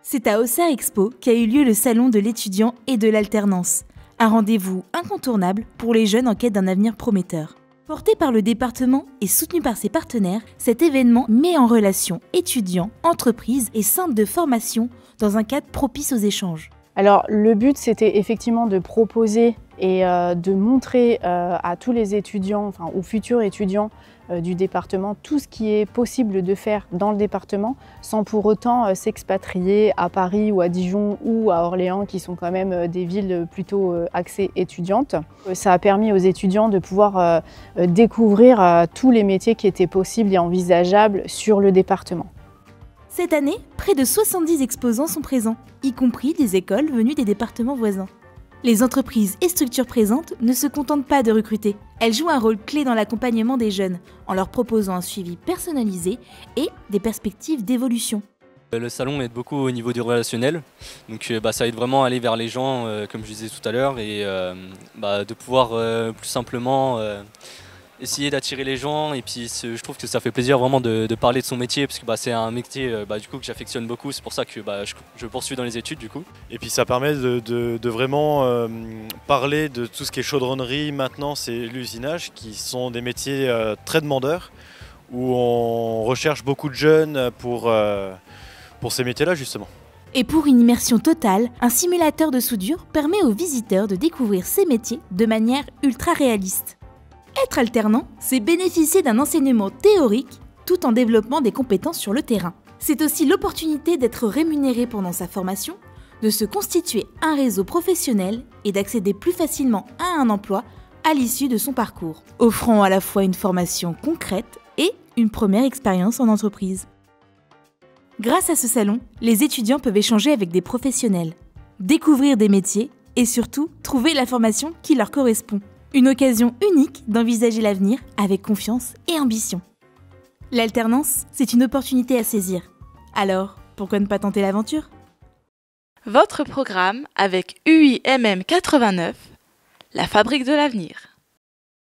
C'est à Auxerre Expo qu'a eu lieu le salon de l'étudiant et de l'alternance, un rendez-vous incontournable pour les jeunes en quête d'un avenir prometteur. Porté par le département et soutenu par ses partenaires, cet événement met en relation étudiants, entreprises et centres de formation dans un cadre propice aux échanges. Alors le but, c'était effectivement de proposer et de montrer à tous les étudiants, aux futurs étudiants du département, tout ce qui est possible de faire dans le département sans pour autant s'expatrier à Paris ou à Dijon ou à Orléans, qui sont quand même des villes plutôt axées étudiantes. Ça a permis aux étudiants de pouvoir découvrir tous les métiers qui étaient possibles et envisageables sur le département. Cette année, près de 70 exposants sont présents, y compris des écoles venues des départements voisins. Les entreprises et structures présentes ne se contentent pas de recruter. Elles jouent un rôle clé dans l'accompagnement des jeunes, en leur proposant un suivi personnalisé et des perspectives d'évolution. Le salon aide beaucoup au niveau du relationnel, donc ça aide vraiment à aller vers les gens, comme je disais tout à l'heure, et de pouvoir plus simplement essayer d'attirer les gens. Et puis je trouve que ça fait plaisir vraiment de parler de son métier, parce que c'est un métier du coup que j'affectionne beaucoup. C'est pour ça que je poursuis dans les études du coup. Et puis ça permet de vraiment parler de tout ce qui est chaudronnerie, maintenance et l'usinage, qui sont des métiers très demandeurs, où on recherche beaucoup de jeunes pour ces métiers-là justement. Et pour une immersion totale, un simulateur de soudure permet aux visiteurs de découvrir ces métiers de manière ultra réaliste. Être alternant, c'est bénéficier d'un enseignement théorique tout en développant des compétences sur le terrain. C'est aussi l'opportunité d'être rémunéré pendant sa formation, de se constituer un réseau professionnel et d'accéder plus facilement à un emploi à l'issue de son parcours, offrant à la fois une formation concrète et une première expérience en entreprise. Grâce à ce salon, les étudiants peuvent échanger avec des professionnels, découvrir des métiers et surtout trouver la formation qui leur correspond. Une occasion unique d'envisager l'avenir avec confiance et ambition. L'alternance, c'est une opportunité à saisir. Alors, pourquoi ne pas tenter l'aventure ? Votre programme avec UIMM 89, la fabrique de l'avenir.